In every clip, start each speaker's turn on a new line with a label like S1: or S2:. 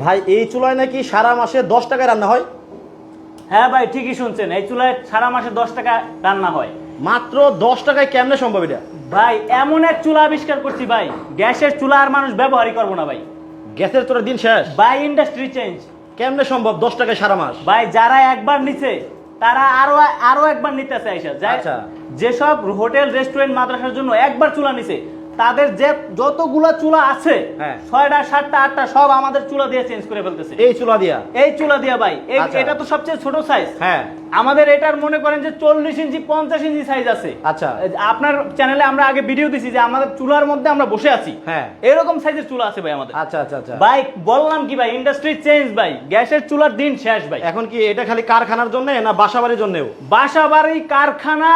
S1: ভাই এই চুলায় নাকি সারা মাসে 10 টাকায় রান্না হয়?
S2: হ্যাঁ ভাই ঠিকই শুনছেন, এই চুলায় সারা মাসে 10 টাকা রান্না হয়।
S1: মাত্র 10 টাকায় কেমনে সম্ভব এটা?
S2: ভাই এমন এক চুলা আবিষ্কার করছি ভাই, গ্যাসের চুলা আর মানুষ ব্যবহারই করবো না ভাই।
S1: গ্যাসের চুলার দিন শেষ
S2: ভাই ইন্ডাস্ট্রি চেঞ্জ।
S1: কেমনে সম্ভব 10 টাকায় সারা মাস?
S2: ভাই যারা একবার নিছে তারা আরো একবার নিতে চাইছে।
S1: আচ্ছা।
S2: যেসব হোটেল রেস্টুরেন্ট মাদ্রাসার জন্য একবার চুলা নিছে, তাদের যে যতগুলা চুলা আছে,
S1: হ্যাঁ,
S2: 6টা 7টা 8টা সব আমাদের চুলা দিয়ে চেঞ্জ করে ফেলতেছে।
S1: এই চুলা দিয়া?
S2: এই চুলা দিয়া ভাই।
S1: আচ্ছা।
S2: এটা তো সবচেয়ে ছোট সাইজ।
S1: হ্যাঁ,
S2: আমাদের এটার মনে করেন যে 40 ইঞ্চি 50 ইঞ্চি সাইজ আছে।
S1: আচ্ছা।
S2: আপনার চ্যানেলে আমরা আগে ভিডিও দিছি যে আমাদের চুলার মধ্যে আমরা বসে আছি,
S1: হ্যাঁ,
S2: এরকম সাইজের চুলা আছে ভাই আমাদের।
S1: আচ্ছা আচ্ছা আচ্ছা।
S2: ভাই বললাম কি ভাই, ইন্ডাস্ট্রি চেঞ্জ ভাই, গ্যাসের চুলার দিন শেষ ভাই।
S1: এখন কি এটা খালি কারখানার জন্য না বাসাবাড়ির জন্যও?
S2: বাসাবাড়ি, কারখানা,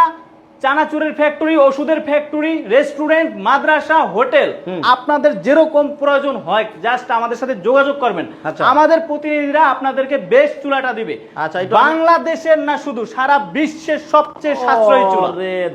S2: চানাচুরের ফ্যাক্টরি, ওষুধের ফ্যাক্টরি, রেস্টুরেন্ট, মাদ্রাসা, হোটেল, আপনাদের যেরকম প্রয়োজন হয় জাস্ট আমাদের সাথে যোগাযোগ করবেন।
S1: আচ্ছা।
S2: আমাদের প্রতিনিধিরা আপনাদেরকে বেস্ট চুলাটা দিবে।
S1: আচ্ছা,
S2: বাংলাদেশের না শুধু সারা বিশ্বের সবচেয়ে সাশ্রয়ী চুলা।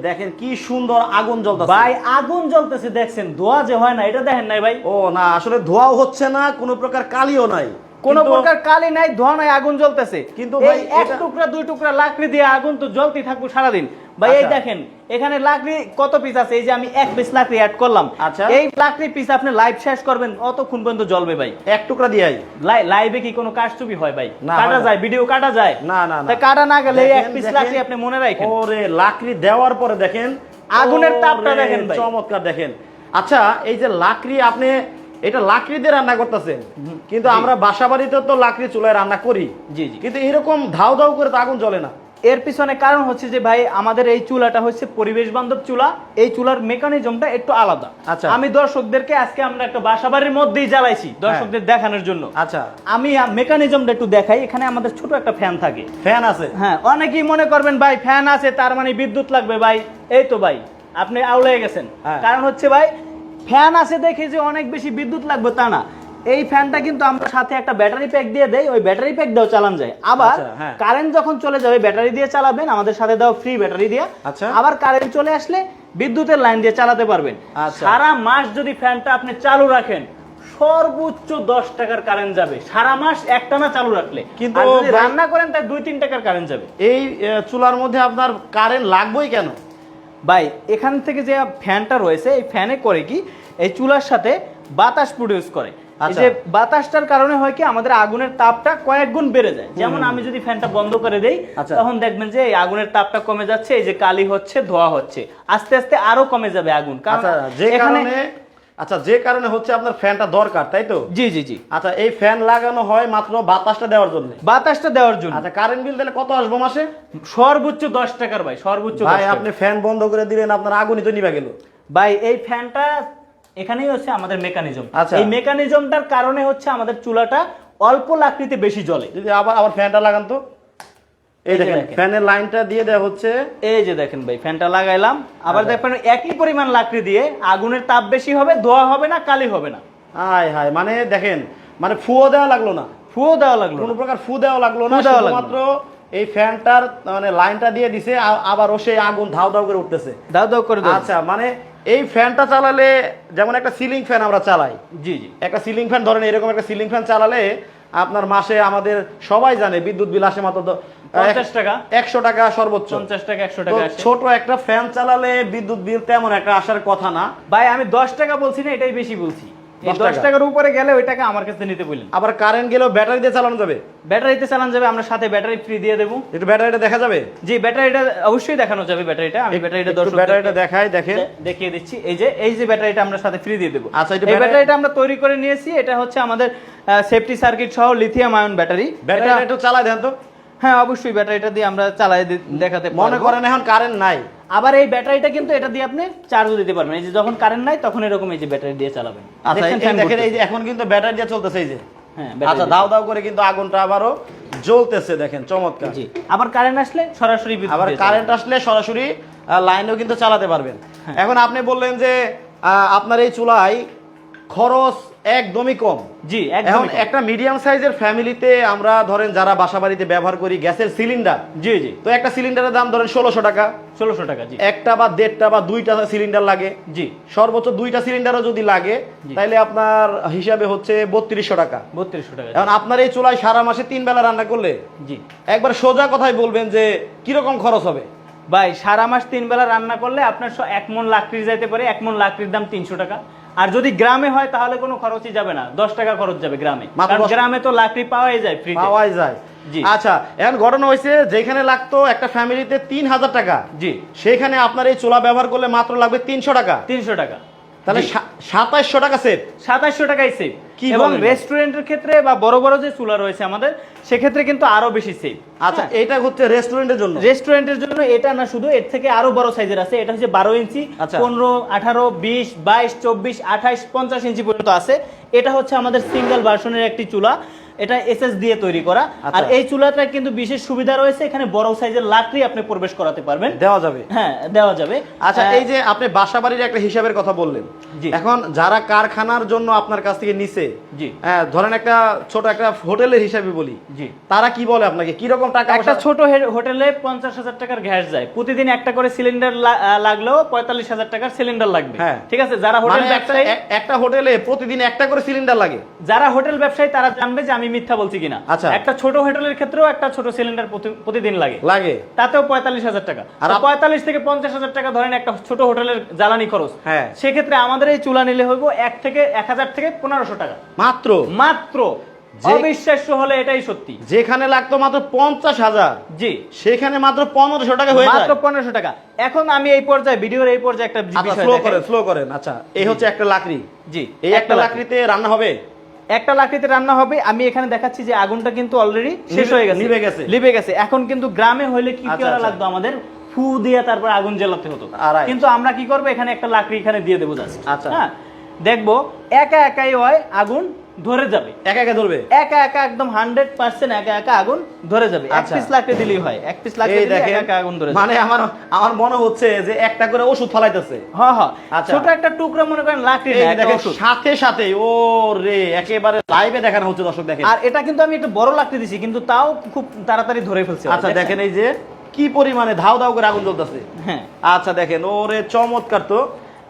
S1: দেখেন কি সুন্দর আগুন জ্বলতেছে
S2: ভাই, আগুন জ্বলতেছে দেখছেন, ধোয়া যে হয় না এটা দেখেন নাই ভাই?
S1: ও না, আসলে ধোঁয়াও হচ্ছে না, কোনো প্রকার কালিও নাই,
S2: কোনো প্রকার কালি নাই, ধোঁয়া নাই, আগুন জ্বলতেছে।
S1: কিন্তু ভাই
S2: এক টুকরা 2 টুকরা লাকড়ি দিয়ে আগুন তো জ্বলতেই থাকবো সারাদিন ভাই। এই দেখেন এখানে লাকড়ি কত পিস আছে, এই যে আমি 1 পিস লাকড়ি অ্যাড করলাম।
S1: আচ্ছা।
S2: এই লাকড়ি পিস আপনি লাইভ শেষ করবেন অতক্ষণ পর্যন্ত জ্বলবে ভাই।
S1: এক টুকরা দিয়াই
S2: লাইভে কি কোনো কারচুপি হয় ভাই?
S1: না,
S2: কাটা যায়, ভিডিও কাটা যায়
S1: না না না,
S2: তাই কাটা না গেলে এই 1
S1: দেখেন,
S2: পিস
S1: দেখেন।
S2: লাকড়ি আপনি মনে রাখেন।
S1: ওরে লাকড়ি দেওয়ার পরে দেখেন
S2: আগুনের তাপটা দেখেন ভাই,
S1: চমৎকার দেখেন। আচ্ছা, এই যে লাকড়ি আপনি এটা লাকড়ি দিয়ে রান্না করতেছেন, কিন্তু আমরা বাসাবাড়িতে তো লাকড়ি চুলায় রান্না করি।
S2: জি জি।
S1: কিন্তু এরকম ধাউ ধাউ করে তো আগুন জ্বলে না।
S2: এর পিছনে কারণ হচ্ছে যে ভাই আমাদের এই চুলাটা হচ্ছে পরিবেশ বান্ধব চুলা, এই চুলার মেকানিজমটা একটু আলাদা।
S1: আচ্ছা।
S2: আমি দর্শকদেরকে আজকে আমরা একটা বাসাবাড়ির মধ্যেই জ্বালাইছি দর্শকদের দেখানোর জন্য।
S1: আচ্ছা,
S2: আমি মেকানিজমটা একটু দেখাই। এখানে আমাদের ছোট একটা ফ্যান থাকে।
S1: ফ্যান আছে?
S2: হ্যাঁ, অনেকেই মনে করবেন ভাই ফ্যান আছে তার মানে বিদ্যুৎ লাগবে ভাই। এই তো ভাই আপনি আউলে গেছেন।
S1: হ্যাঁ।
S2: কারণ হচ্ছে ভাই ফ্যান আছে দেখে যে অনেক বেশি বিদ্যুৎ লাগবে তা না। এই ফ্যানটা কিন্তু আমরা সাথে একটা ব্যাটারি প্যাক দিয়ে দেই, ওই ব্যাটারি প্যাক দিয়েও চালানো যায়। আবার
S1: আচ্ছা, হ্যাঁ।
S2: কারেন্ট যখন চলে যাবে ব্যাটারি দিয়ে চালাবেন, আমাদের সাথে দাও ফ্রি ব্যাটারি দিয়ে।
S1: আচ্ছা।
S2: আবার কারেন্ট চলে আসলে বিদ্যুতের লাইন দিয়ে চালাতে পারবেন।
S1: আচ্ছা।
S2: সারা মাস যদি ফ্যানটা আপনি চালু রাখেন সর্বোচ্চ 10 টাকার কারেন্ট যাবে সারা মাস একটানা চালু রাখলে।
S1: কিন্তু
S2: আর যদি রান্না করেন তাই 2-3 টাকার কারেন্ট যাবে।
S1: এই চুলার মধ্যে আপনার কারেন্ট লাগবেই কেন
S2: ভাই? এখান থেকে যে ফ্যানটা রয়েছে এই ফ্যানে করে কি এই চুলার সাথে বাতাস প্রডিউস করে। এই
S1: আচ্ছা।
S2: যে বাতাসটার কারণে হয় কি আমাদের আগুনের তাপটা কয়েক গুণ বেড়ে যায়। যেমন আমি যদি ফ্যানটা বন্ধ করে দেই
S1: আচ্ছা।
S2: তখন দেখবেন যে এই আগুনের তাপটা কমে যাচ্ছে, এই যে কালি হচ্ছে, ধোয়া হচ্ছে, আস্তে আস্তে আরো কমে যাবে আগুন। কারণ
S1: যে কারণে হচ্ছে আপনার ফ্যানটা দরকার, তাই তো?
S2: জি জি জি।
S1: আচ্ছা, এই ফ্যান লাগানো হয় মাত্র বাতাসটা দেওয়ার জন্য?
S2: বাতাসটা দেওয়ার জন্য।
S1: আচ্ছা, কারেন্ট বিল তাহলে কত আসবে মাসে?
S2: সর্বোচ্চ 10 টাকার ভাই, সর্বোচ্চ 10
S1: ভাই
S2: টাকা।
S1: আপনি ফ্যান বন্ধ করে দিলেন, আপনার আগুনই তো নিভে গেল।
S2: ভাই এই ফ্যানটা এখানেই হচ্ছে আমাদের মেকানিজম।
S1: আচ্ছা।
S2: এই মেকানিজমটার কারণে হচ্ছে আমাদের চুলাটা অল্প লাকড়িতে বেশি জ্বলে।
S1: যদি আবার ফ্যানটা লাগান তো, এই দেখেন ফ্যানের লাইনটা দিয়ে দেওয়া হচ্ছে।
S2: এই যে দেখেন ভাই ফ্যানটা লাগাইলাম, আবার
S1: আচ্ছা।
S2: দেখবেন একই পরিমাণ লাকড়ি দিয়ে আগুনের তাপ বেশি হবে, ধোয়া হবে না, কালি হবে না।
S1: হায় হায়, মানে দেখেন, মানে ফুও দেওয়া লাগলো না,
S2: ফুও দেওয়া লাগলো
S1: কোনো
S2: না।
S1: প্রকার ফু দেওয়া লাগলো না,
S2: ফু দেওয়া লাগলো
S1: শুধুমাত্র এই ফ্যানটার মানে লাইনটা দিয়ে দিছে, আবারও সেই আগুন ধাউ ধাউ করে উঠতেছে।
S2: দাও দাও করে দাও।
S1: আচ্ছা, মানে এই ফ্যানটা চালালে যেমন একটা সিলিং ফ্যান আমরা চালাই,
S2: জি জি,
S1: একটা সিলিং ফ্যান ধরেন, এরকম একটা সিলিং ফ্যান চালালে আপনার মাসে আমাদের সবাই জানে বিদ্যুৎ বিল আসে মাত্র
S2: 50 টাকা,
S1: 100 টাকা সর্বোচ্চ।
S2: 50 টাকা 100
S1: তো
S2: টাকা আসে।
S1: ছোট একটা ফ্যান চালালে বিদ্যুৎ বিল তেমন একটা আসার কথা না
S2: ভাই আমি 10 টাকা বলছি না, এটাই বেশি বলছি। এই
S1: 10
S2: 10 টাকার উপরে গেলে ওই টাকা আমার কাছে নিতে বললেন।
S1: আবার কারেন্ট গেলেও ব্যাটারি দিয়ে চালানো যাবে?
S2: ব্যাটারিতে চালানো যাবে, আমরা সাথে ব্যাটারি ফ্রি দিয়ে দেবো।
S1: একটু ব্যাটারিটা দেখা যাবে?
S2: জি, ব্যাটারিটা অবশ্যই দেখানো যাবে। ব্যাটারিটা আমি ব্যাটারিটা
S1: একটু ব্যাটারিটা দেখাই, দেখেন
S2: দেখিয়ে দিচ্ছি। এই যে ব্যাটারিটা আমরা সাথে ফ্রি দিয়ে দেবো।
S1: আচ্ছা,
S2: এই ব্যাটারিটা আমরা তৈরি করে নিয়েছি। এটা হচ্ছে আমাদের সেফটি সার্কিট সহ লিথিয়াম আয়ন ব্যাটারি।
S1: ব্যাটারিটা একটু চালাই দেন তো।
S2: হ্যাঁ অবশ্যই, ব্যাটারিটা দিয়ে আমরা চালাই দেখাতে পারবো।
S1: মনে করেন এখন কারেন্ট নাই,
S2: আবার এই ব্যাটারিটা কিন্তু এটা দিয়ে আপনি চার্জও দিতে পারবেন। এই যে যখন কারেন্ট নাই তখন এরকম এই যে ব্যাটারি দিয়ে চালাবেন।
S1: আচ্ছা দেখেন, এই যে এখন কিন্তু ব্যাটারি দিয়ে চলতেছে, এই যে
S2: হ্যাঁ,
S1: আচ্ছা দাও দাও করে কিন্তু আগুনটা আবারও জ্বলতেছে, দেখেন চমৎকার।
S2: জি, আবার কারেন্ট আসলে সরাসরি বিদ্যুৎ
S1: আবার
S2: দিয়ে
S1: কারেন্ট আসলে সরাসরি লাইনেও কিন্তু চালাতে পারবেন। এখন আপনি বললেন যে আপনার এই চুলায় খরচ একদমই কম।
S2: জি
S1: এখন
S2: একদম
S1: একটা মিডিয়াম সাইজের ফ্যামিলিতে আমরা ধরেন যারা বাসাবাড়িতে ব্যবহার করি গ্যাসের সিলিন্ডার,
S2: জি জি
S1: তো একটা সিলিন্ডারের দাম ধরেন 1600 টাকা।
S2: 1600 টাকা। জি
S1: একটা বা দেড়টা বা দুইটা সিলিন্ডার লাগে,
S2: জি
S1: সর্বোচ্চ দুইটা সিলিন্ডারও যদি লাগে
S2: জি।
S1: তাহলে আপনার হিসাবে হচ্ছে 3200 টাকা।
S2: 3200 টাকা।
S1: এখন আপনার এই চুলায় সারা মাসে 3 বেলা রান্না করলে
S2: জি
S1: একবার সোজা কথাই বলবেন যে কিরকম খরচ হবে?
S2: ভাই সারা মাস 3 বেলা রান্না করলে আপনার 1 মণ লাকড়ি যাইতে পারে। 1 মণ লাকড়ির দাম 300 টাকা। আর যদি গ্রামে হয় তাহলে কোনো খরচই যাবে না, 10 টাকা খরচ যাবে গ্রামে,
S1: মাত্র
S2: কারণ
S1: 10
S2: গ্রামে তো লাকড়ি পাওয়াই যায় ফ্রি।
S1: পাওয়াই যায়।
S2: জি।
S1: আচ্ছা, এখন ঘটনা হয়েছে যেখানে লাগতো একটা ফ্যামিলিতে 3000 টাকা,
S2: জি
S1: সেখানে আপনার এই চুলা ব্যবহার করলে মাত্র লাগবে 300 টাকা।
S2: 300 টাকা,
S1: তাহলে 2700 টাকা সেভ।
S2: 2700 টাকাই সেভ।
S1: কি
S2: এবং
S1: বলেন?
S2: রেস্টুরেন্টের ক্ষেত্রে বা বড় বড় যে চুলা রয়েছে আমাদের, সেক্ষেত্রে কিন্তু আরো বেশি সেভ।
S1: আচ্ছা, এটা হচ্ছে রেস্টুরেন্টের জন্য।
S2: রেস্টুরেন্টের জন্য এটা না, শুধু এর থেকে আরো বড় সাইজের আছে। এটা হচ্ছে 12 ইঞ্চি,
S1: আচ্ছা।
S2: 15, 18, 20, 22, 24, 28, 50 ইঞ্চি পর্যন্ত আছে। এটা হচ্ছে আমাদের সিঙ্গেল ভার্সনের একটি চুলা, এটা এসএস দিয়ে তৈরি করা।
S1: আচ্ছা।
S2: আর এই চুলাটা কিন্তু বিশেষ সুবিধা রয়েছে, এখানে বড় সাইজের লাকড়ি আপনি প্রবেশ করাতে পারবেন।
S1: দেওয়া যাবে।
S2: হ্যাঁ, দেওয়া যাবে।
S1: আচ্ছা, এই যে আপনি বাসাবাড়ির একটা হিসাবের কথা বললেন,
S2: জি।
S1: এখন যারা কারখানার জন্য আপনার কাছ থেকে নিছে,
S2: জি।
S1: ধরেন একটা ছোট একটা হোটেলের হিসাবে বলি,
S2: জি।
S1: তারা কি বলে আপনাকে, কি রকম টাকা
S2: একটা
S1: পয়সা?
S2: ছোট হোটেলে 50,000 টাকার গ্যাস যায়, প্রতিদিন একটা করে সিলিন্ডার লাগলেও 45,000 টাকার সিলিন্ডার লাগবে।
S1: হ্যাঁ।
S2: ঠিক আছে, যারা হোটেল
S1: মানে একটা
S2: ব্যবসায়ী,
S1: একটা হোটেলে প্রতিদিন একটা করে সিলিন্ডার লাগে।
S2: যারা হোটেল ব্যবসায়ী তারা জানবে যে আমি মিথ্যা বলছি কিনা।
S1: আচ্ছা।
S2: একটা ছোট হোটেলের ক্ষেত্রেও একটা ছোট সিলিন্ডার প্রতিদিন লাগে, তাতেও 45,000 টাকা।
S1: আর
S2: আর 45 থেকে 50,000 টাকা ধরেন একটা ছোট হোটেলের জ্বালানি খরচ।
S1: হ্যাঁ।
S2: সেক্ষেত্রে আমাদের এই চুলা নিলে হইব 1000 থেকে 1500 টাকা
S1: মাত্র।
S2: মাত্র। অবিশ্বাস্য হলে এটাই সত্যি।
S1: যেখানে লাগতো মাত্র 50,000,
S2: জি,
S1: সেখানে মাত্র 1500 টাকা হয়ে যায়।
S2: মাত্র 1500 টাকা। এখন আমি এই পর্যায়ে, ভিডিওর এই পর্যায়ে একটা
S1: আচ্ছা,
S2: বিষয়
S1: স্লো করেন। আচ্ছা, এই হচ্ছে একটা লাকড়ি।
S2: জি,
S1: এই একটা লাকড়িতে রান্না হবে।
S2: একটা লাকড়িতে রান্না হবে। আমি এখানে দেখাচ্ছি যে আগুনটা কিন্তু অলরেডি শেষ হয়ে গেছে, লিভে গেছে। এখন কিন্তু গ্রামে হইলে কি
S1: আচ্ছা,
S2: করা
S1: আচ্ছা।
S2: লাগতো, আমাদের ফু দিয়ে তারপর আগুন জ্বালাতে হতো।
S1: Alright.
S2: কিন্তু আমরা কি করবো, এখানে একটা লাকড়ি এখানে দিয়ে দেবো জাস্ট।
S1: আচ্ছা।
S2: হ্যাঁ, দেখবো একা একাই হয় আগুন ধরে যাবে,
S1: একা একা ধরবে।
S2: একা একা একদম 100% একা একা আগুন ধরে যাবে। এক
S1: আচ্ছা।
S2: পিস লাকড়ি দিলেই হয়, এক পিস লাকড়ি
S1: এই
S2: দিলে
S1: দেখেন,
S2: একা একা আগুন ধরে যাবে।
S1: মানে আমার মনে হচ্ছে যে একটা করে ওষুধ ফালাইতেছে।
S2: হ্যাঁ হ্যাঁ,
S1: আচ্ছা।
S2: ছোট একটা টুকরা মনে করেন লাকড়ি
S1: এই
S2: না, একটা
S1: দেখেন,
S2: ওষুধ।
S1: সাথে সাথে ও রে একেবারে লাইভে দেখানো হচ্ছে, দর্শক দেখেন।
S2: আর এটা কিন্তু আমি একটা বড় লাকড়ি দিছি, কিন্তু তাও খুব তাড়াতাড়ি ধরে ফেলছে।
S1: আচ্ছা, দেখেন এই যে কি পরিমাণে ধাও ধাও করে আগুন জ্বলতেছে।
S2: হ্যাঁ,
S1: আচ্ছা, দেখেন ওরে চমৎকার তো।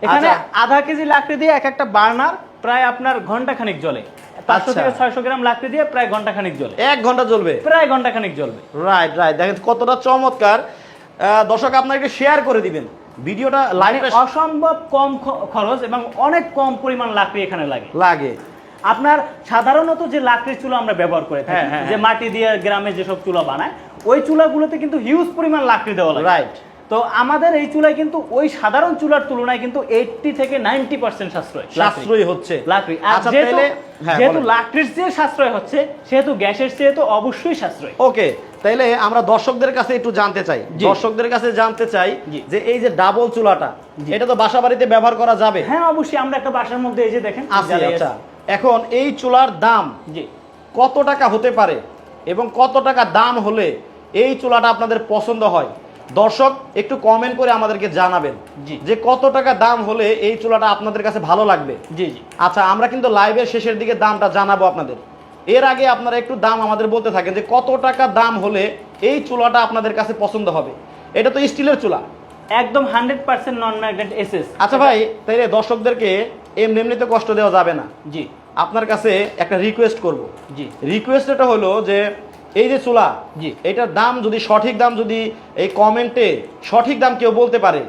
S2: এখানে
S1: আচ্ছা,
S2: আধা কেজি লাকড়ি দিয়ে এক একটা বার্নার প্রায় আপনার ঘন্টা খানিক জ্বলে। 500 থেকে 600 গ্রাম লাকড়ি দিয়ে প্রায় ঘন্টা খানিক জ্বলে,
S1: 1 ঘন্টা জ্বলবে।
S2: প্রায় ঘন্টা খানিক জ্বলবে।
S1: রাইট, দেখেন কতটা চমৎকার। দর্শক আপনারা একটু শেয়ার করে দিবেন ভিডিওটা, লাইভটা
S2: অসম্ভব কম খরচ এবং অনেক কম পরিমাণ লাকড়ি এখানে
S1: লাগে।
S2: আপনার সাধারণত যে লাকড়ির চুলা আমরা ব্যবহার করে থাকি,
S1: হ্যাঁ,
S2: যে মাটি দিয়ে গ্রামে যেসব চুলা বানায়, ওই চুলাগুলোতে কিন্তু হিউজ পরিমাণ লাকড়ি দেওয়া লাগে।
S1: রাইট।
S2: তো আমাদের এই চুলায় কিন্তু ওই সাধারণ চুলার তুলনায় কিন্তু 80 থেকে 90%
S1: সাশ্রয় হচ্ছে
S2: লাকড়ি। আর
S1: আচ্ছা,
S2: যেহেতু
S1: তাহলে হ্যাঁ,
S2: যেহেতু
S1: বলেন।
S2: লাকড়ির চেয়ে সাশ্রয় হচ্ছে, সেহেতু গ্যাসের চেয়ে তো অবশ্যই সাশ্রয়।
S1: ওকে, তাইলে আমরা দর্শকদের কাছে একটু জানতে চাই,
S2: জি।
S1: দর্শকদের কাছে জানতে চাই
S2: জি।
S1: যে এই যে ডাবল চুলাটা,
S2: জি।
S1: এটা তো বাসা বাড়িতে ব্যবহার করা যাবে।
S2: হ্যাঁ, অবশ্যই। আমরা একটা বাসার মধ্যে এই যে দেখেন
S1: আছে।
S2: জ্বালিয়ে
S1: আচ্ছা,
S2: আছে।
S1: এখন এই চুলার দাম
S2: জি,
S1: কত টাকা হতে পারে এবং কত টাকা দাম হলে এই চুলাটা আপনাদের পছন্দ হয়? দর্শক একটু কমেন্ট করে আমাদেরকে জানাবেন
S2: জি।
S1: যে কত টাকা দাম হলে এই চুলাটা আপনাদের কাছে ভালো লাগবে।
S2: জি জি।
S1: আচ্ছা, আমরা কিন্তু লাইভের শেষের দিকে দামটা জানাবো আপনাদের। এর আগে আপনারা একটু দাম আমাদের বলতে থাকেন যে কত টাকা দাম হলে এই চুলাটা আপনাদের কাছে পছন্দ হবে। এটা তো স্টিলের চুলা,
S2: একদম 100% নন ম্যাগনেট এসএস।
S1: আচ্ছা ভাই, তাইলে দর্শকদেরকে এমনিতে কষ্ট দেওয়া যাবে না।
S2: জি,
S1: আপনার কাছে একটা রিকোয়েস্ট করব।
S2: জি।
S1: রিকোয়েস্ট এটা হলো যে এই যে চুলা,
S2: জি।
S1: এটার দাম যদি সঠিক দাম, যদি এই কমেন্টে সঠিক দাম কেউ বলতে পারে,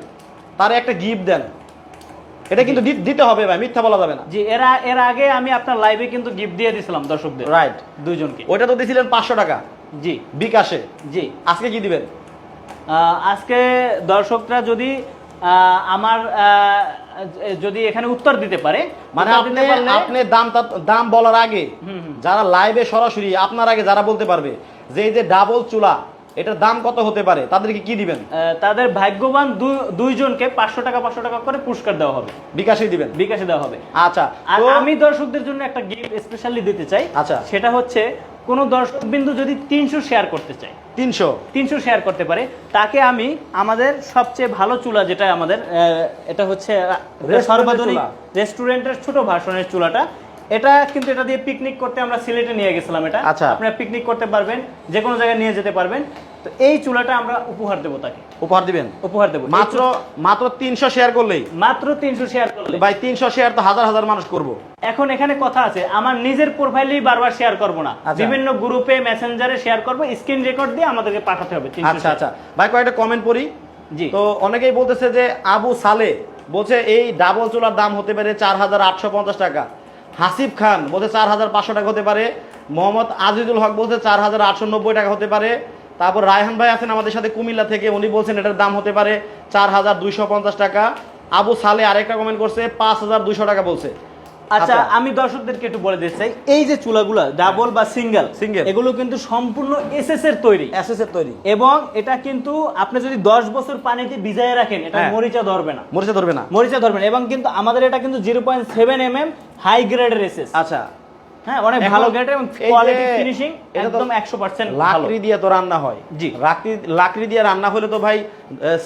S1: তার একটা গিফট দেন। এটা কিন্তু দিতে হবে ভাই, মিথ্যা বলা যাবে না।
S2: জি, এর আগে আমি আপনার লাইভে কিন্তু গিফট দিয়ে দিয়েছিলাম দর্শকদের,
S1: রাইট,
S2: দুইজনকে।
S1: ওইটা তো দিয়েছিলেন 500 টাকা
S2: জি
S1: বিকাশে।
S2: জি।
S1: আজকে কি দিবেন?
S2: আজকে দর্শকরা যদি আমার যদি এখানে উত্তর দিতে পারে,
S1: মানে
S2: উত্তর দিতে পারলে-
S1: আপনি দাম বলার আগে, যারা লাইভে সরাসরি আপনার আগে যারা বলতে পারবে যে এই যে ডাবল চুলা, এটার দাম কত হতে পারে, তাদেরকে কি দিবেন?
S2: তাদের ভাগ্যবান দুইজনকে 500 টাকা করে পুরস্কার দেওয়া হবে,
S1: বিকাশে দিবেন।
S2: বিকাশে দেওয়া হবে।
S1: আচ্ছা,
S2: আর
S1: তো
S2: আমি দর্শকদের জন্য একটা গিফট স্পেশালি দিতে চাই।
S1: আচ্ছা।
S2: সেটা হচ্ছে, কোন দর্শক বিন্দু যদি 300 শেয়ার করতে চায়, 300 শেয়ার করতে পারে, তাকে আমি আমাদের সবচেয়ে ভালো চুলা, যেটা আমাদের এটা হচ্ছে সর্বাধুনিক
S1: চুলা।
S2: রেস্টুরেন্টের ছোট ভার্সনের চুলাটা, এটা কিন্তু এটা দিয়ে পিকনিক করতে আমরা সিলেটে নিয়ে গেছিলাম। এটা
S1: আচ্ছা।
S2: আপনারা পিকনিক করতে পারবেন, যে কোনো জায়গায় নিয়ে যেতে পারবেন। তো এই চুলাটা আমরা উপহার দেবো তাকে,
S1: উপহার দিবেন
S2: উপহার দেবো
S1: মাত্র 300 শেয়ার করলেই।
S2: মাত্র 300 শেয়ার করলে
S1: ভাই 300 শেয়ার তো হাজার হাজার মানুষ করব।
S2: এখন এখানে কথা আছে, আমার নিজের প্রোফাইলেই বারবার শেয়ার করব না,
S1: আচ্ছা।
S2: বিভিন্ন গ্রুপে মেসেঞ্জারে শেয়ার করব, স্ক্রিন রেকর্ড দিয়ে আমাদেরকে পাঠাতে হবে 300
S1: আচ্ছা আচ্ছা ভাই, কয়েকটা কমেন্ট পড়ি।
S2: জি।
S1: তো অনেকেই বলতেছে যে আবু সালে বলছে এই ডাবল চুলার দাম হতে পারে 4850 টাকা। হাসিব খান বলছে 4500 টাকা হতে পারে। মোহাম্মদ আজিজুল হক বলছে 4890 টাকা হতে পারে। তারপর রায়হান ভাই আছেন আমাদের সাথে কুমিল্লা থেকে, উনি বলছেন এটার দাম হতে পারে 4250 টাকা। আবু সালে আরেকটা কমেন্ট করছে 5200 টাকা বলছে।
S2: আচ্ছা, আমি দর্শকদেরকে একটু বলে দিতে চাই, এই যে চুলাগুলো ডাবল বা সিঙ্গেল, এগুলো কিন্তু সম্পূর্ণ এসএস এর তৈরি,
S1: এসএস এর তৈরি,
S2: এবং এটা কিন্তু আপনি যদি 10 বছর পানিতে ভিজায় রাখেন এটা মরিচা ধরবে না,
S1: মরিচা ধরবে না,
S2: মরিচা ধরবে না। এবং কিন্তু আমাদের এটা কিন্তু 0.7 mm হাই গ্রেডের এসএস।
S1: আচ্ছা,
S2: হ্যাঁ, অনেক ভালো গ্রেডের এবং কোয়ালিটি ফিনিশিং একদম 100% ভালো।
S1: লাকড়ি দিয়ে তো রান্না হয়।
S2: জি।
S1: লাকড়ি দিয়ে রান্না হলে তো ভাই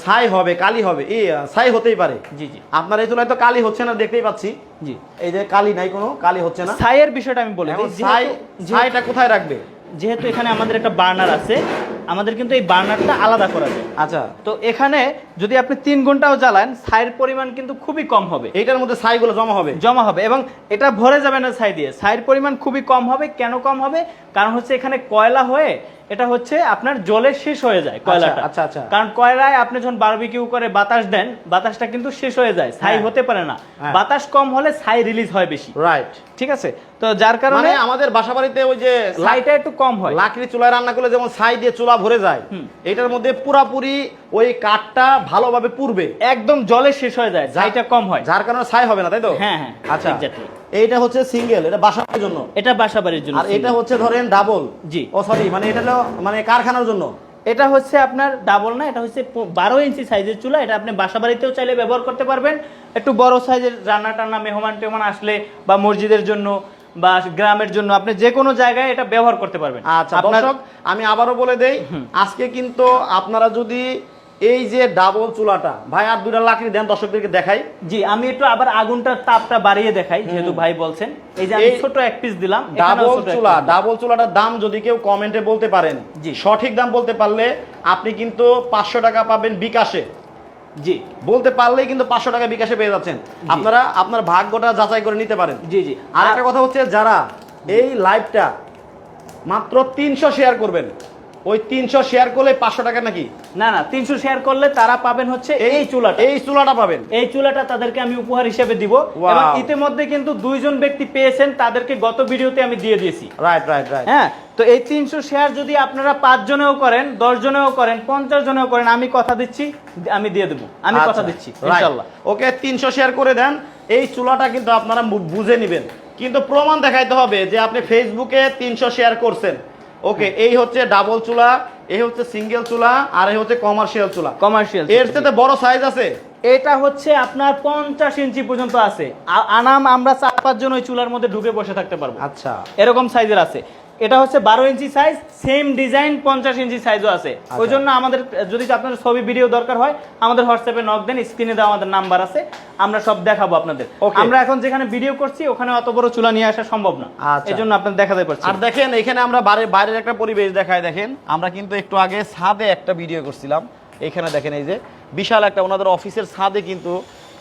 S1: ছাই হবে, কালি হবে, ছাই হতেই পারে।
S2: জি জি।
S1: আপনার এই চুলায় তো কালি হচ্ছে না, দেখতেই পাচ্ছি।
S2: জি।
S1: এই যে কালি নাই, কোনো কালি হচ্ছে না।
S2: ছাইয়ের বিষয়টা আমি বলি,
S1: ছাইটা কোথায় রাখবে?
S2: যেহেতু এখানে আমাদের একটা বার্নার আছে, আমাদের কিন্তু এই বার্নারটা আলাদা করা যায়।
S1: আচ্ছা।
S2: তো এখানে যদি আপনি 3 ঘন্টাও জ্বালান, ছাইয়ের পরিমাণ কিন্তু খুবই কম হবে।
S1: এইটার মধ্যে ছাইগুলো জমা হবে
S2: এবং এটা ভরে যাবে না ছাই দিয়ে। ছাইয়ের পরিমাণ খুবই কম হবে। কেন কম হবে? কারণ হচ্ছে এখানে কয়লা হয়ে এটা হচ্ছে আপনার জলে শেষ হয়ে যায় কয়লাটা।
S1: আচ্ছা আচ্ছা।
S2: কারণ কয়লায় আপনি যখন বারবিকিউ করে বাতাস দেন, বাতাসটা কিন্তু শেষ হয়ে যায়, ছাই হতে পারে না। বাতাস কম হলে ছাই রিলিজ হয় বেশি।
S1: রাইট,
S2: ঠিক আছে। তো যার কারণে
S1: আমাদের বাসাবাড়িতে ওই যে
S2: ছাইটা একটু কম হয়।
S1: লাকড়ি চুলায় রান্না করলে যেমন ছাই দিয়ে চুলা ভরে যায়, এটার মধ্যে পুরাপুরি ওই কাঠটা ভালোভাবে পুড়বে,
S2: একদম জলে শেষ হয়ে যায়, ছাইটা কম হয়,
S1: যার কারণে ছাই হবে না, তাই তো?
S2: হ্যাঁ হ্যাঁ,
S1: আচ্ছা।
S2: এক্স্যাক্টলি।
S1: এইটা হচ্ছে সিঙ্গেল, এটা বাসার জন্য,
S2: এটা বাসাবাড়ির জন্য।
S1: আর এটা হচ্ছে ধরেন ডাবল।
S2: জি।
S1: ও সরি, মানে এটা হলো মানে কারখানার জন্য।
S2: এটা হচ্ছে আপনার ডাবল না, এটা হচ্ছে 12 ইঞ্চি সাইজের চুলা। এটা আপনি বাসাবাড়িতেও চাইলে ব্যবহার করতে পারবেন। একটু বড় সাইজের রান্না টান্না, মেহমান টেহমান আসলে বা মসজিদের জন্য বা গ্রামের জন্য আপনি যে কোনো জায়গায় এটা ব্যবহার করতে পারবেন।
S1: আচ্ছা দর্শক, আমি আবারও বলে দেই, আজকে কিন্তু আপনারা যদি এই যে ডাবল চুলাটা, ভাই আর দুইটা লাকড়ি দেন দর্শকদেরকে দেখাই।
S2: জি, আমি একটু আবার আগুনটার তাপটা বাড়িয়ে দেখাই, যেহেতু ভাই বলছেন। এই যে আমি ছোট এক পিস দিলাম।
S1: ডাবল চুলাটার দাম যদি কেউ কমেন্টে বলতে পারেন,
S2: জি,
S1: সঠিক দাম বলতে পারলে আপনি কিন্তু 500 টাকা পাবেন বিকাশে।
S2: জি,
S1: বলতে পারলেই কিন্তু 500 টাকা বিকাশে পেয়ে যাচ্ছেন। আপনারা আপনার ভাগ্যটা যাচাই করে নিতে পারেন।
S2: জি জি।
S1: আর একটা কথা হচ্ছে, যারা এই লাইভটা মাত্র 300 শেয়ার করবেন, ওই 300 শেয়ার করলে 500 টাকা নাকি?
S2: না না, 300 শেয়ার করলে তারা পাবেন হচ্ছে এই চুলাটা পাবেন। এই চুলাটা তাদেরকে আমি উপহার হিসেবে দিব। এবং ইতিমধ্যে কিন্তু 2 জন ব্যক্তি পেয়েছেন, তাদেরকে গত ভিডিওতে আমি দিয়ে দিয়েছি।
S1: রাইট।
S2: হ্যাঁ, তো এই 300 শেয়ার যদি আপনারা 5 জনেও করেন, 10 জনেও করেন, 50 জনেও করেন, আমি কথা দিচ্ছি আমি দিয়ে দেব। আমি কথা দিচ্ছি ইনশাআল্লাহ।
S1: ওকে, 300 শেয়ার করে দেন। এই চুলাটা কিন্তু আপনারা বুঝে নেবেন, কিন্তু প্রমাণ দেখাইতে হবে যে আপনি ফেসবুকে 300 শেয়ার করছেন। ওকে, এই হচ্ছে ডাবল চুলা, এই হচ্ছে সিঙ্গেল চুলা, আর এই হচ্ছে কমার্শিয়াল চুলা। এর সাথে বড় সাইজ আছে,
S2: এটা হচ্ছে আপনার 50 ইঞ্চি পর্যন্ত আছে। আনাম আমরা 4-5 জন ওই চুলার মধ্যে ঢুকে বসে থাকতে পারবো।
S1: আচ্ছা,
S2: এরকম সাইজের আছে। এটা হচ্ছে 12 ইঞ্চি সাইজ, সেম ডিজাইন 50 ইঞ্চি সাইজও আছে। ওই জন্য আমাদের যদি আপনার ছবি ভিডিও দরকার হয়, আমাদের হোয়াটসঅ্যাপে নক দেন, স্ক্রিনে দেওয়া আমাদের নাম্বার আছে, আমরা সব দেখাবো আপনাদের। আমরা এখন যেখানে ভিডিও করছি ওখানে অত বড় চুলা নিয়ে আসা সম্ভব না, এজন্য আপনাদের দেখাতে পারছি।
S1: আর দেখেন এখানে আমরা বাইরের একটা পরিবেশ দেখাই। দেখেন আমরা কিন্তু একটু আগে ছাদে একটা ভিডিও করছিলাম, এখানে দেখেন এই যে বিশাল একটা ওনাদের অফিসের ছাদে কিন্তু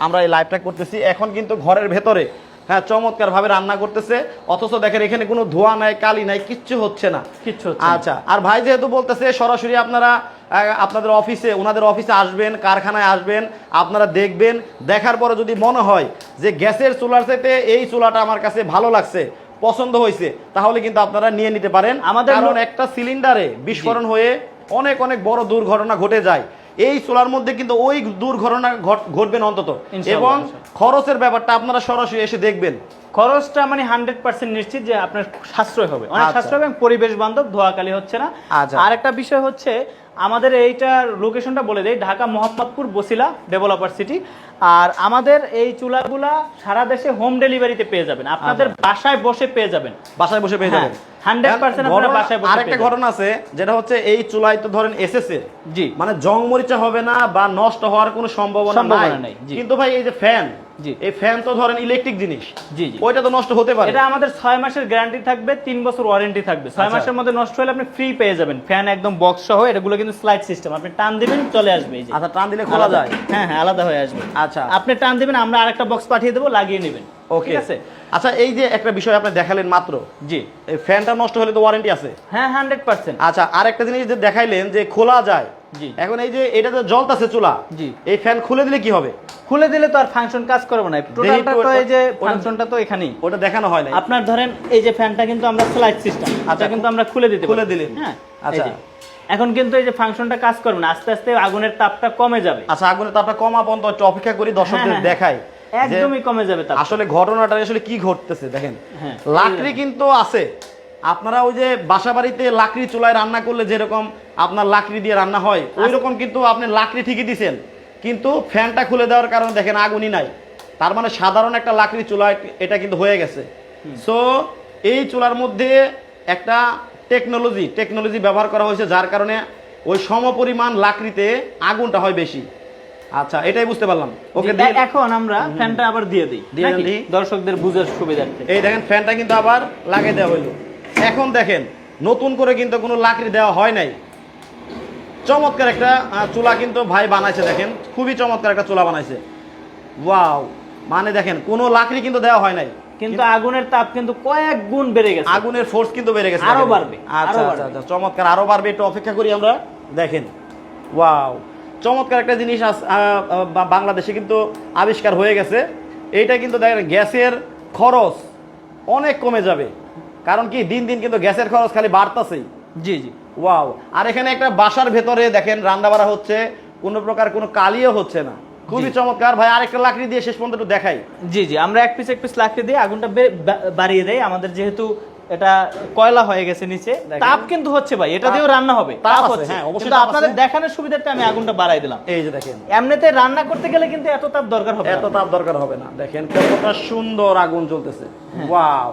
S1: আমরা এই লাইভটা করতেছি। এখন কিন্তু ঘরের ভেতরে হ্যাঁ চমৎকার ভাবে রান্না করতেছে, অথচ দেখেন এখানে কোনো ধোঁয়া নাই, কালি নাই, কিচ্ছু হচ্ছে না। আচ্ছা, আর ভাই যেহেতু বলতেছে সরাসরি আপনারা আপনাদের অফিসে, ওনাদের অফিসে আসবেন, কারখানায় আসবেন, আপনারা দেখবেন, দেখার পরে যদি মনে হয় যে গ্যাসের চুলার চাইতে এই চুলাটা আমার কাছে ভালো লাগছে, পছন্দ হয়েছে, তাহলে কিন্তু আপনারা নিয়ে নিতে পারেন। কারণ একটা সিলিন্ডারে বিস্ফোরণ হয়ে অনেক অনেক বড় দুর্ঘটনা ঘটে যায়। এই চুলার মধ্যে কিন্তু ওই দুর্ঘটনা ঘটবে না অন্তত। এবং খরচের ব্যাপারটা আপনারা সরাসরি এসে দেখবেন,
S2: খরচটা মানে 100% নিশ্চিত যে আপনার সাশ্রয় হবে, অনেক সাশ্রয় এবং পরিবেশ বান্ধব, ধোঁয়াকালি হচ্ছে না। আর একটা বিষয় হচ্ছে, আমাদের এইটার লোকেশনটা বলে দেই, ঢাকা মোহাম্মদপুর বসিলা ডেভেলপার সিটি। আর আমাদের এই চুলাগুলা সারা দেশে হোম ডেলিভারিতে পেয়ে যাবেন, আপনাদের বাসায় বসে পেয়ে যাবেন।
S1: বাসায় বসে পেয়ে যাবেন
S2: 100% আপনারা বাসায় বসে।
S1: আরেকটা ঘটনা আছে, যেটা হচ্ছে এই চুলায় তো ধরেন এসএস এর
S2: জি
S1: মানে জং মরিচা হবে না বা নষ্ট হওয়ার কোনো সম্ভাবনা নাই। কিন্তু ভাই এই যে ফ্যান, এই ফ্যান তো ধরেন ইলেকট্রিক জিনিস,
S2: জি জি,
S1: ওইটা তো নষ্ট হতে পারে।
S2: এটা আমাদের 6 মাসের গ্যারান্টি থাকবে, 3 বছর ওয়ারেন্টি থাকবে। 6 মাসের মধ্যে নষ্ট হলে আপনি ফ্রি পেয়ে যাবেন ফ্যান একদম বক্স সহ। এগুলো কিন্তু স্লাইড সিস্টেম, আপনি টান দিবেন চলে আসবে। এই যে
S1: আচ্ছা, টান দিলে খোলা যায়?
S2: হ্যাঁ হ্যাঁ, আলাদা হয়ে আসবে।
S1: আচ্ছা,
S2: আপনি টান দিবেন, আমরা আরেকটা বক্স পাঠিয়ে দেবো, লাগিয়ে নেবেন।
S1: ওকে, ঠিক আছে। আচ্ছা, এই যে একটা বিষয় আপনি দেখালেন মাত্র,
S2: জি,
S1: এই ফ্যানটা নষ্ট হলে তো ওয়ারেন্টি আছে?
S2: হ্যাঁ 100%।
S1: আচ্ছা, আরেকটা জিনিস যে দেখাইলেন যে খোলা যায়,
S2: জি,
S1: এখন এই যে এটা তো জ্বলতাছে চুলা,
S2: জি,
S1: এই ফ্যান খুলে দিলে কি হবে?
S2: খুলে দিলে তো আর ফাংশন কাজ করবে না, টোটালটা তো এই যে ফাংশনটা তো এখানেই,
S1: ওটা দেখানো হয় না।
S2: আপনার ধরেন এই যে ফ্যানটা কিন্তু আমরা স্লাইড সিস্টেম, আচ্ছা কিন্তু আমরা খুলে দিতে
S1: খুলে দিলেন,
S2: হ্যাঁ।
S1: আচ্ছা,
S2: এখন কিন্তু এই যে ফাংশনটা কাজ করবে না, আস্তে আস্তে আগুনের তাপটা কমে যাবে।
S1: আচ্ছা, আগুনের তাপটা কমা পর্যন্ত একটু অপেক্ষা করি, দর্শকদের দেখাই
S2: একদমই কমে যাবে তাপ।
S1: আসলে ঘটনাটা আসলে কি ঘটতেছে দেখেন। লাকড়ি কিন্তু আছে, আপনারা ওই যে বাসা বাড়িতে লাকড়ি চুলায় রান্না করলে যেরকম আপনার লাকড়ি দিয়ে রান্না হয়, ওই রকম কিন্তু আপনি লাকড়ি ঠিকই দিছেন, কিন্তু ফ্যানটা খুলে দেওয়ার কারণে দেখেন আগুনই নাই। তার মানে সাধারণ একটা লাকড়ি চুলা এটা কিন্তু হয়ে গেছে। সো এই চুলার মধ্যে একটা টেকনোলজি ব্যবহার করা হয়েছে, যার কারণে ওই সমপরিমাণ লাকড়িতে আগুনটা হয় বেশি। আচ্ছা, এটাই বুঝতে পারলাম। ওকে,
S2: এখন আমরা ফ্যানটা আবার দিয়ে দিই দর্শকদের বুঝার সুবিধার্থে।
S1: এই দেখেন ফ্যানটা কিন্তু আবার লাগিয়ে দেওয়া হলো। এখন দেখেন নতুন করে কিন্তু কোনো লাকড়ি দেওয়া হয় নাই, চমৎকার একটা চুলা কিন্তু ভাই বানাইছে, দেখেন খুবই চমৎকার একটা চুলা বানাইছে। ওয়াও, মানে দেখেন কোনো লাকড়ি কিন্তু দেওয়া হয় নাই,
S2: কিন্তু আগুনের তাপ কিন্তু কয়েক গুণ বেড়ে গেছে,
S1: আগুনের ফোর্স কিন্তু বেড়ে গেছে,
S2: আরো বাড়বে।
S1: আচ্ছা আচ্ছা, চমৎকার, আরো বাড়বে, একটু অপেক্ষা করি আমরা। দেখেন ওয়াও, চমৎকার একটা জিনিস বাংলাদেশে কিন্তু আবিষ্কার হয়ে গেছে। এইটা কিন্তু দেখেন গ্যাসের খরচ অনেক কমে যাবে, কারণ কি দিন দিন কিন্তু গ্যাসের খরচ খালি বাড়তাছেই।
S2: জি জি,
S1: ওয়াও, আর এখানে একটা বাসার ভেতরে দেখেন রান্না বাড়া হচ্ছে, কোনো প্রকার কোনো কালিও হচ্ছে না, খুবই চমৎকার। ভাই আরেকটা লাকড়ি দিয়ে শেষ পর্যন্ত একটু দেখাই।
S2: জি জি, আমরা এক পিস লাকড়ি দিয়ে আগুনটা বাড়িয়ে দেই। আমাদের যেহেতু এটা কয়লা হয়ে গেছে নিচে, তাপ কিন্তু হচ্ছে ভাই, এটা দিয়েও রান্না হবে, তাপ হচ্ছে। হ্যাঁ, অবশ্যই আপনাদের দেখানোর সুবিধার্থে আমি আগুনটা বাড়াই দিলাম।
S1: এই যে দেখেন,
S2: এমনিতে রান্না করতে গেলে কিন্তু এত তাপ দরকার হবে,
S1: এত তাপ দরকার হবে না। দেখেন কতটা সুন্দর আগুন জ্বলতেছে। ওয়াও,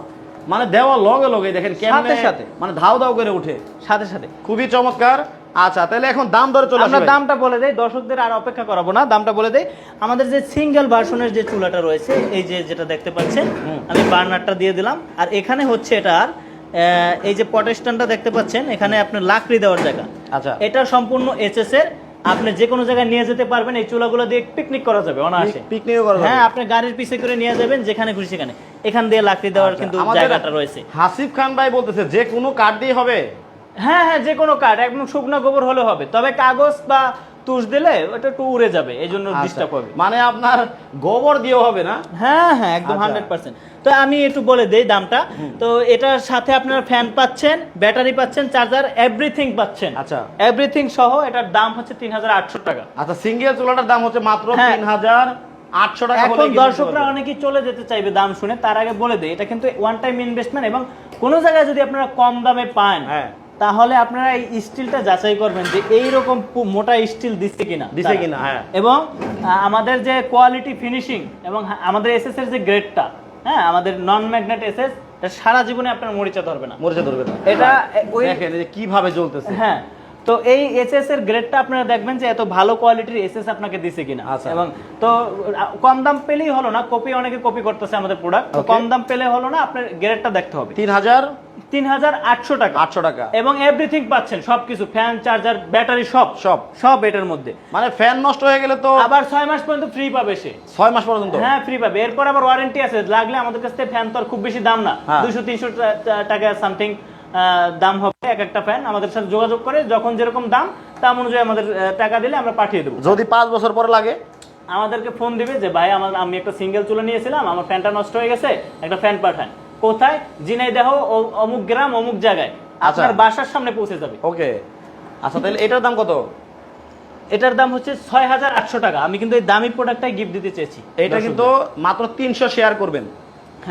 S1: মানে দেওয়ার লগে লগে দেখেন কেমনে
S2: সাথে
S1: মানে ধাউ ধাউ করে ওঠে,
S2: সাথে সাথে,
S1: খুবই চমৎকার। আচ্ছা, তাহলে এখন দাম দরে চলে আসি।
S2: আমরা দামটা বলে দেই, দর্শকদের আর অপেক্ষা করাবো না, দামটা বলে দেই। আমাদের যে সিঙ্গেল ভার্সনের যে চুলাটা রয়েছে, এই যে যেটা দেখতে পাচ্ছেন, আমি বার্নারটা দিয়ে দিলাম। আর এখানে হচ্ছে এটার এই যে পটেস্টানটা দেখতে পাচ্ছেন, এখানে আপনার লাকড়ি দেওয়ার জায়গা।
S1: আচ্ছা,
S2: এটা সম্পূর্ণ এইচএস এর, আপনি যে কোনো জায়গায় নিয়ে যেতে পারবেন। এই চুলাগুলো দিয়ে পিকনিক করা যাবে অনায়াসে,
S1: পিকনিকও করা যাবে।
S2: হ্যাঁ, আপনি গাড়ির পিছে করে নিয়ে যাবেন যেখানে খুশি সেখানে, এখান দিয়ে লাকড়ি দেওয়ার কিন্তু জায়গাটা রয়েছে।
S1: হাসিফ খান ভাই বলতেছে যে কোনো কাঠ দিয়ে হবে।
S2: হ্যাঁ হ্যাঁ, যে কোনো কাঠ, একদম শুকনো গোবর হলে হবে, তবে কাগজ বা তুষ দিলে ওটা একটু উড়ে যাবে, এই জন্য ডিস্টার্ব হবে।
S1: মানে আপনার গোবর দিয়েও হবে না?
S2: হ্যাঁ হ্যাঁ, একদম 100%। তো আমি একটু বলে দেই দামটা। তো এটার সাথে আপনারা ফ্যান পাচ্ছেন, ব্যাটারি পাচ্ছেন, চার্জার, এভরিথিং পাচ্ছেন।
S1: আচ্ছা,
S2: এভরিথিং সহ এটার দাম হচ্ছে 3800 টাকা।
S1: আচ্ছা, সিঙ্গেল চুলাটার দাম হচ্ছে মাত্র 3800 টাকা।
S2: এখন দর্শকরা অনেকেই চলে যেতে চাইবে দাম শুনে, তার আগে বলে দেই এটা কিন্তু ওয়ান টাইম ইনভেস্টমেন্ট, এবং কোনো জায়গায় যদি আপনারা কম দামে পান, তাহলে আপনারা এই স্টিলটা যাচাই করবেন যে এইরকম মোটা স্টিল দিচ্ছে কিনা।
S1: হ্যাঁ,
S2: এবং আমাদের যে কোয়ালিটি ফিনিশিং এবং আমাদের এসএস এর যে গ্রেডটা, হ্যাঁ, আমাদের নন ম্যাগনেট এসএস, সারা জীবনে আপনার মরিচা ধরবে না, এটা
S1: দেখেন কিভাবে জ্বলতেছে।
S2: হ্যাঁ, তো এই এসএস এর গ্রেডটা আপনারা দেখবেন যে এত ভালো কোয়ালিটির এসএস আপনাকে দিছে কিনা। এবং তো কম দাম পেলেই হলো না, অনেকে কপি করতেছে আমাদের প্রোডাক্ট, কম দাম পেলে হলো না, আপনার গ্রেডটা দেখতে হবে। 3800 টাকা,
S1: 800 টাকা,
S2: এবং এভরিথিং পাচ্ছেন, সবকিছু, ফ্যান, চার্জার, ব্যাটারি, সব এটার মধ্যে।
S1: মানে ফ্যান নষ্ট হয়ে গেলে তো
S2: আবার 6 মাস পর্যন্ত ফ্রি পাবে সে,
S1: 6 মাস পর্যন্ত,
S2: হ্যাঁ ফ্রি পাবে। এরপর আবার ওয়ারেন্টি আছে, লাগলে আমাদের কাছ থেকে ফ্যান তো আর খুব বেশি দাম না, 200-300 টাকা সামথিং দাম হবে এক একটা ফ্যান। আমাদের সাথে যোগাযোগ করে যখন যেরকম দাম দাম অনুযায়ী আমাদের টাকা দিলে আমরা পাঠিয়ে দেবো।
S1: যদি 5 বছর পরে লাগে
S2: আমাদেরকে ফোন দিবে যে ভাই আমি একটা সিঙ্গেল চুলা নিয়েছিলাম, আমার ফ্যানটা নষ্ট হয়ে গেছে, একটা ফ্যান পাঠান। কোথায়? ঝিনাইদহ অমুক গ্রাম অমুক জায়গায়, আপনার বাসার সামনে পৌঁছে যাবে।
S1: ওকে, আচ্ছা, তাহলে এটার দাম কত?
S2: এটার দাম হচ্ছে 6800 টাকা। আমি কিন্তু এই দামি প্রোডাক্টটাই গিফট দিতে চেয়েছি।
S1: এটা কিন্তু মাত্র 300 শেয়ার করবেন,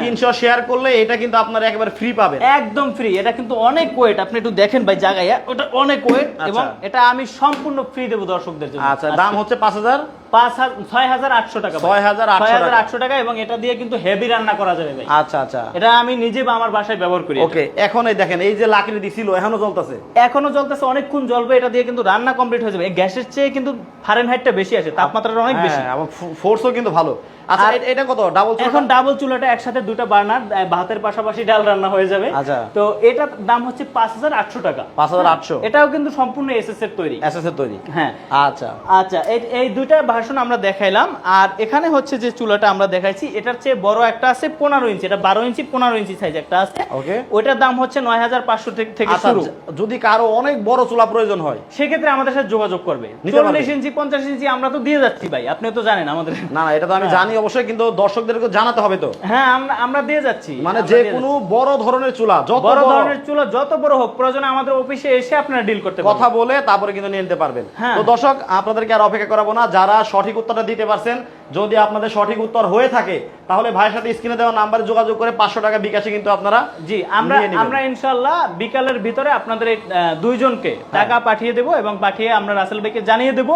S1: 300 শেয়ার করলে এটা কিন্তু আপনারা একেবারে ফ্রি পাবেন,
S2: একদম ফ্রি। এটা কিন্তু অনেক ওয়েট, আপনি একটু দেখেন ভাই জায়গায়, ওটা অনেক ওয়েট, এবং এটা আমি সম্পূর্ণ ফ্রি দেব দর্শকদের জন্য।
S1: আচ্ছা, দাম হচ্ছে 5000
S2: 6,800 টাকা ভাই। 6,800 টাকা, এবং এটা দিয়ে কিন্তু হেভি রান্না করা যাবে ভাই।
S1: আচ্ছা আচ্ছা,
S2: এটা আমি নিজে বা আমার বাসায় ব্যবহার করি।
S1: ওকে, এখন এই দেখেন এই যে লাকড়ি দিছিল এখনো জ্বলতেছে।
S2: এখনো জ্বলতেছে, অনেকক্ষণ জ্বলবে, এটা দিয়ে কিন্তু রান্না কমপ্লিট হয়ে যাবে। এই গ্যাসের চেয়ে কিন্তু ফারেনহাইটটা বেশি আছে, তাপমাত্রাটা অনেক বেশি।
S1: হ্যাঁ, আবার ফোর্সও কিন্তু ভালো। আচ্ছা,
S2: আর
S1: এটা কত ডাবল?
S2: এখন ডাবল চুলাটা একসাথে দুটো বার্নার, ভাতের পাশাপাশি ডাল রান্না হয়ে যাবে।
S1: আচ্ছা।
S2: তো এটার দাম হচ্ছে 5,800 টাকা।
S1: 5,800।
S2: এটাও কিন্তু সম্পূর্ণ এসএস এর তৈরি।
S1: এসএস এর তৈরি।
S2: হ্যাঁ।
S1: আচ্ছা
S2: আচ্ছা, এই দুইটা ভার্সন আমরা দেখাইলাম। আর এখানে হচ্ছে যে চুলাটা আমরা দেখাইছি, এটার চেয়ে বড় একটা আছে 15 ইঞ্চি, এটা 12 ইঞ্চি 15 ইঞ্চি সাইজ একটা আছে।
S1: ওকে।
S2: ওইটার দাম হচ্ছে 9,500 থেকে
S1: আচ্ছা,
S2: শুরু।
S1: যদি কারো অনেক বড় চুলা প্রয়োজন হয়
S2: সেক্ষেত্রে আমাদের সাথে যোগাযোগ করবে।
S1: নিতে পারবে।
S2: 40 ইঞ্চি 50 ইঞ্চি আমরা তো দিয়ে যাচ্ছি ভাই, আপনি তো জানেন আমাদের।
S1: না না, এটা তো আমি জানি অবশ্যই, কিন্তু দর্শকদেরকে জানাতে হবে তো।
S2: হ্যাঁ, আমরা দিয়ে যাচ্ছি।
S1: মানে
S2: আমরা
S1: যে
S2: দিয়ে
S1: কোনো বড় ধরনের চুলা, যত
S2: বড়
S1: বড়
S2: ধরনের চুলা যত বড় হোক, প্রয়োজনে আমাদের অফিসে এসে আপনারা ডিল করতে
S1: কথা
S2: পারবেন।
S1: বলে তারপরে কিন্তু নিয়ে নিতে পারবেন।
S2: হ্যাঁ।
S1: তো দর্শক, আপনাদেরকে আর অপেক্ষা করাবো না, যারা সঠিক উত্তরটা দিতে পারছেন, যদি আপনাদের সঠিক উত্তর হয়ে থাকে তাহলে ভাইয়ের সাথে স্ক্রিনে দেওয়া নাম্বারে যোগাযোগ করে 500 টাকা বিকাশে কিন্তু আপনারা
S2: জি,
S1: নিয়ে নিবেন।
S2: আমরা ইনশাআল্লাহ বিকালের ভিতরে আপনাদের এই দুইজনকে টাকা পাঠিয়ে দেব, এবং পাঠিয়ে আমরা রাসেল ভাইকে জানিয়ে দেব।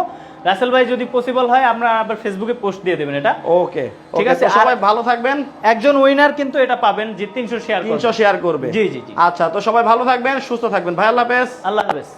S2: রাসেল ভাই যদি পসিবল হয় আমরা আবার ফেসবুকে পোস্ট দিয়ে দেবেন এটা।
S1: ওকে,
S2: ঠিক আছে,
S1: সবাই ভালো থাকবেন।
S2: একজন উইনার কিন্তু এটা পাবেন যে 300 শেয়ার করবে।
S1: 300 শেয়ার করবে।
S2: জি জি জি।
S1: আচ্ছা, তো সবাই ভালো থাকবেন, সুস্থ থাকবেন ভাই, আল্লাহ হাফেজ।
S2: আল্লাহ হাফেজ।